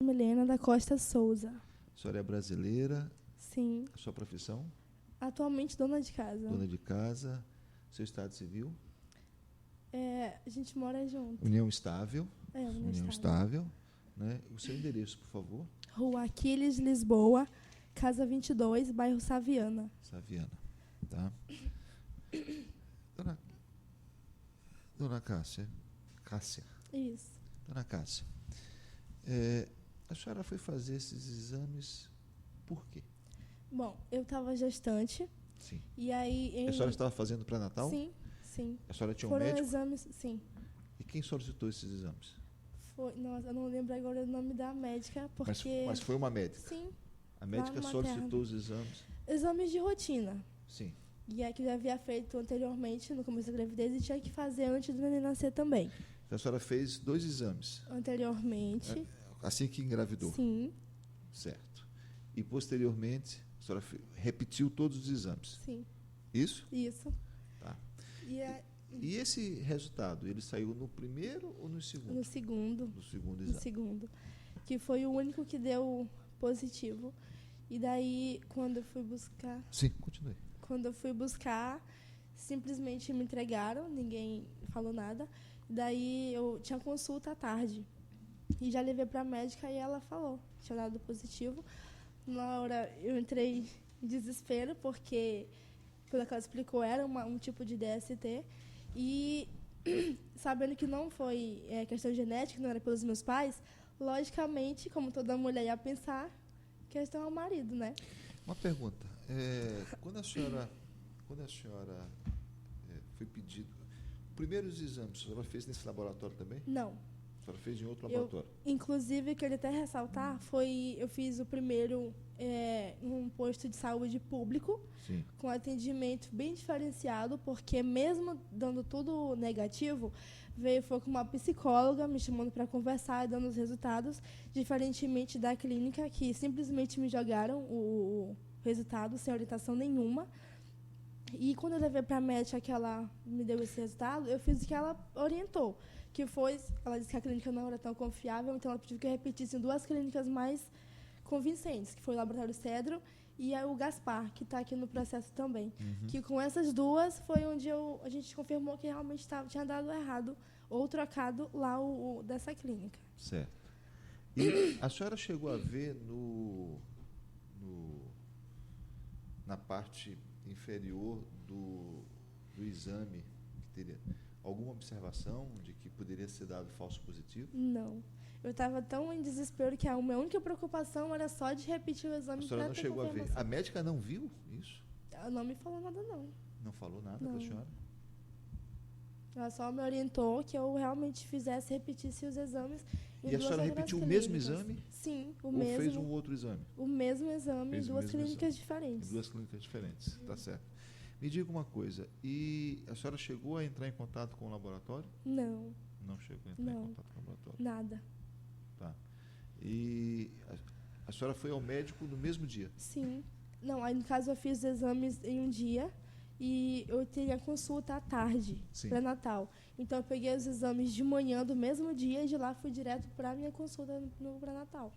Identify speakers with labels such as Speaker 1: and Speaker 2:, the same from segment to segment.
Speaker 1: Milena da Costa Souza.
Speaker 2: A senhora é brasileira?
Speaker 1: Sim.
Speaker 2: A sua profissão?
Speaker 1: Atualmente dona de casa.
Speaker 2: Dona de casa. Seu estado civil?
Speaker 1: A gente mora junto.
Speaker 2: União estável.
Speaker 1: União
Speaker 2: estável. Né? O seu endereço, por favor?
Speaker 1: Rua Aquiles, Lisboa, Casa 22, bairro Saviana.
Speaker 2: Saviana, tá? Dona Cássia.
Speaker 1: Isso.
Speaker 2: Dona Cássia, a senhora foi fazer esses exames por quê?
Speaker 1: Bom, eu estava gestante.
Speaker 2: Sim.
Speaker 1: E aí...
Speaker 2: A senhora estava fazendo pré-natal?
Speaker 1: Sim, sim.
Speaker 2: A senhora tinha um
Speaker 1: Foram
Speaker 2: médico?
Speaker 1: exames, sim.
Speaker 2: E quem solicitou esses exames?
Speaker 1: Nossa, eu não lembro agora o nome da médica, porque...
Speaker 2: Mas foi uma médica?
Speaker 1: Sim.
Speaker 2: A médica solicitou os exames?
Speaker 1: Exames de rotina.
Speaker 2: Sim.
Speaker 1: E é que já havia feito anteriormente, no começo da gravidez, e tinha que fazer antes do neném nascer também.
Speaker 2: Então a senhora fez 2 exames?
Speaker 1: Anteriormente.
Speaker 2: Assim que engravidou?
Speaker 1: Sim.
Speaker 2: Certo. E posteriormente, a senhora repetiu todos os exames?
Speaker 1: Sim.
Speaker 2: Isso?
Speaker 1: Isso.
Speaker 2: Tá. E esse resultado, ele saiu no primeiro ou no segundo?
Speaker 1: No segundo.
Speaker 2: No segundo exame.
Speaker 1: No segundo. Que foi o único que deu positivo. E daí, quando eu fui buscar...
Speaker 2: Sim, continue.
Speaker 1: Quando eu fui buscar, simplesmente me entregaram, ninguém falou nada. Daí, eu tinha consulta à tarde. E já levei para a médica e ela falou, tinha dado positivo. Na hora, eu entrei em desespero, porque, pelo que ela explicou, era um tipo de DST. E, sabendo que não foi questão genética, não era pelos meus pais, logicamente, como toda mulher ia pensar, questão ao marido, né?
Speaker 2: Uma pergunta. Quando a senhora foi pedido... Primeiros exames, a senhora fez nesse laboratório também?
Speaker 1: Não.
Speaker 2: A senhora fez em outro laboratório?
Speaker 1: Inclusive, eu queria até ressaltar, eu fiz o primeiro num posto de saúde público,
Speaker 2: sim,
Speaker 1: com atendimento bem diferenciado, porque mesmo dando tudo negativo, foi com uma psicóloga me chamando para conversar e dando os resultados, diferentemente da clínica, que simplesmente me jogaram o resultado sem orientação nenhuma. E quando eu levei para a médica que ela me deu esse resultado, eu fiz o que ela orientou, que foi, ela disse que a clínica não era tão confiável, então ela pediu que eu repetisse em 2 clínicas mais convincentes, que foi o Laboratório Cedro e o Gaspar, que está aqui no processo também.
Speaker 2: Uhum.
Speaker 1: Que com essas 2 foi onde a gente confirmou que realmente tinha dado errado ou trocado lá dessa clínica.
Speaker 2: Certo. E a senhora chegou a ver na parte inferior do exame que teria alguma observação de que poderia ser dado falso positivo?
Speaker 1: Não. Eu estava tão em desespero que a minha única preocupação era só de repetir o exame.
Speaker 2: A senhora não chegou a ver? A médica não viu isso?
Speaker 1: Ela não me falou nada, não.
Speaker 2: Não falou nada para a senhora?
Speaker 1: Ela só me orientou que eu realmente repetisse os exames.
Speaker 2: E a senhora repetiu o mesmo exame?
Speaker 1: Sim, o
Speaker 2: ou
Speaker 1: mesmo.
Speaker 2: Ou fez um outro exame?
Speaker 1: O mesmo exame em 2 clínicas diferentes.
Speaker 2: Em 2 clínicas diferentes, tá certo. Me diga uma coisa, e a senhora chegou a entrar em contato com o laboratório?
Speaker 1: Não.
Speaker 2: Não chegou a entrar em contato com o laboratório?
Speaker 1: Nada.
Speaker 2: Tá. E a senhora foi ao médico no mesmo dia?
Speaker 1: Sim. Não, aí no caso eu fiz os exames em um dia e eu teria consulta à tarde, pré-natal. Então eu peguei os exames de manhã do mesmo dia e de lá fui direto para a minha consulta no pré-natal,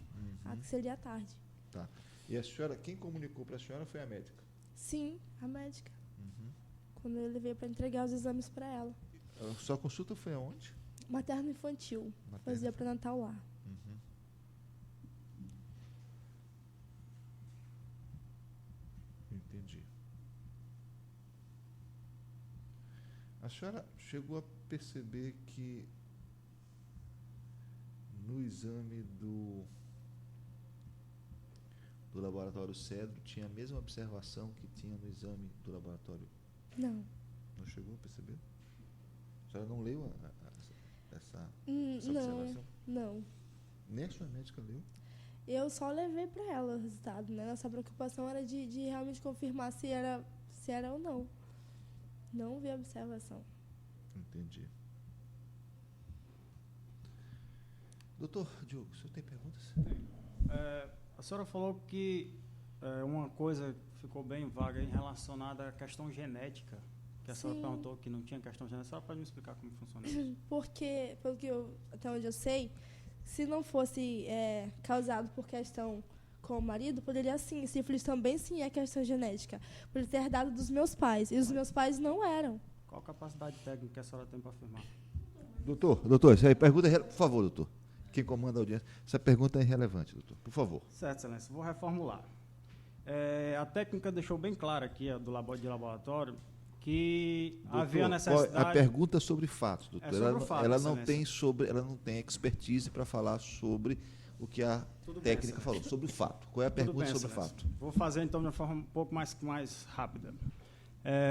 Speaker 1: que seria à tarde.
Speaker 2: Tá. E a senhora, quem comunicou para a senhora foi a médica?
Speaker 1: Sim, a médica. Quando eu levei para entregar os exames para ela.
Speaker 2: A sua consulta foi aonde?
Speaker 1: Materno-infantil. Fazia pré-natal lá.
Speaker 2: Entendi. A senhora chegou a perceber que no exame do laboratório Cedro tinha a mesma observação que tinha no exame do laboratório?
Speaker 1: Não.
Speaker 2: Não chegou a perceber? A senhora não leu essa observação?
Speaker 1: Não.
Speaker 2: Nem a sua médica leu?
Speaker 1: Eu só levei para ela o resultado, né? Nossa preocupação era de realmente confirmar se era ou não. Não vi a observação.
Speaker 2: Entendi. Doutor Diogo, o senhor tem perguntas?
Speaker 3: Tenho. A senhora falou que uma coisa ficou bem vaga relacionada à questão genética, que a senhora perguntou que não tinha questão genética. A senhora pode me explicar como funciona isso?
Speaker 1: Porque, até onde eu sei, se não fosse causado por questão com o marido, poderia sim. Sífilis também sim é questão genética. Por ele ter herdado dos meus pais. E os meus pais não eram.
Speaker 3: Qual a capacidade técnica que a senhora tem para afirmar?
Speaker 2: Doutor, essa aí pergunta por favor, doutor. Quem comanda a audiência, essa pergunta é irrelevante, doutor. Por favor.
Speaker 3: Certo, excelência. Vou reformular. A técnica deixou bem claro aqui, de laboratório, que
Speaker 2: Doutor,
Speaker 3: havia necessidade...
Speaker 2: a pergunta sobre fatos, doutor.
Speaker 3: Sobre fatos,
Speaker 2: ela não tem expertise para falar sobre o que a técnica falou, sobre o fato. Qual é a pergunta sobre o fato?
Speaker 3: Vou fazer, então, de uma forma um pouco mais rápida.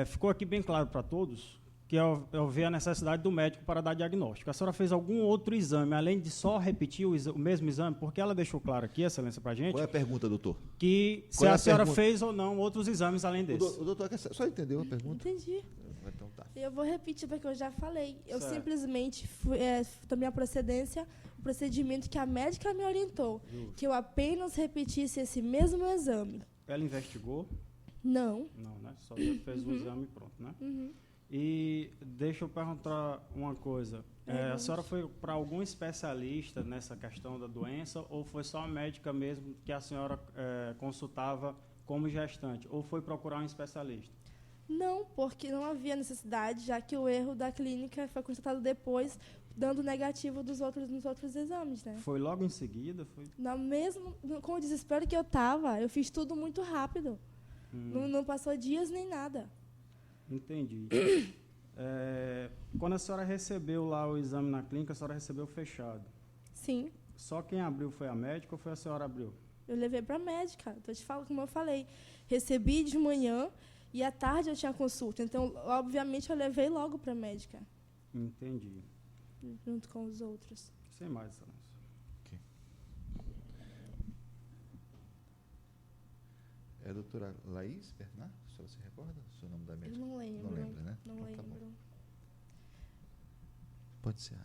Speaker 3: Ficou aqui bem claro para todos que eu vi a necessidade do médico para dar diagnóstico. A senhora fez algum outro exame, além de só repetir o mesmo exame? Porque ela deixou claro aqui, excelência, para a gente...
Speaker 2: Qual é a pergunta, doutor?
Speaker 3: Que se a senhora fez ou não outros exames além desse.
Speaker 2: O doutor só entendeu a pergunta?
Speaker 1: Entendi.
Speaker 2: Então tá.
Speaker 1: Eu vou repetir porque eu já falei. Eu
Speaker 3: Certo.
Speaker 1: simplesmente tomei a procedência, o procedimento que a médica me orientou.
Speaker 3: Justo.
Speaker 1: Que eu apenas repetisse esse mesmo exame.
Speaker 3: Ela investigou?
Speaker 1: Não.
Speaker 3: Não, né? Só fez o exame e pronto, né?
Speaker 1: Uhum.
Speaker 3: E deixa eu perguntar uma coisa. A senhora foi para algum especialista nessa questão da doença ou foi só a médica mesmo que a senhora consultava como gestante? Ou foi procurar um especialista?
Speaker 1: Não, porque não havia necessidade, já que o erro da clínica foi constatado depois, dando negativo nos outros exames, né?
Speaker 3: Foi logo em seguida? Foi...
Speaker 1: Com o desespero que eu estava, eu fiz tudo muito rápido. Não passou dias nem nada.
Speaker 3: Entendi. Quando a senhora recebeu lá o exame na clínica, a senhora recebeu fechado.
Speaker 1: Sim.
Speaker 3: Só quem abriu foi a médica ou foi a senhora abriu?
Speaker 1: Eu levei para a médica. Tô te falando, como eu falei. Recebi de manhã e à tarde eu tinha consulta. Então, obviamente, eu levei logo para a médica.
Speaker 3: Entendi.
Speaker 1: Junto com os outros.
Speaker 3: Sem mais, excelência.
Speaker 2: É a doutora Laís Bernard? A senhora se recorda? O seu nome da médica?
Speaker 1: Eu não lembro.
Speaker 2: Não lembra, né?
Speaker 1: Não
Speaker 2: Então, tá
Speaker 1: lembro.
Speaker 2: bom. Pode ser.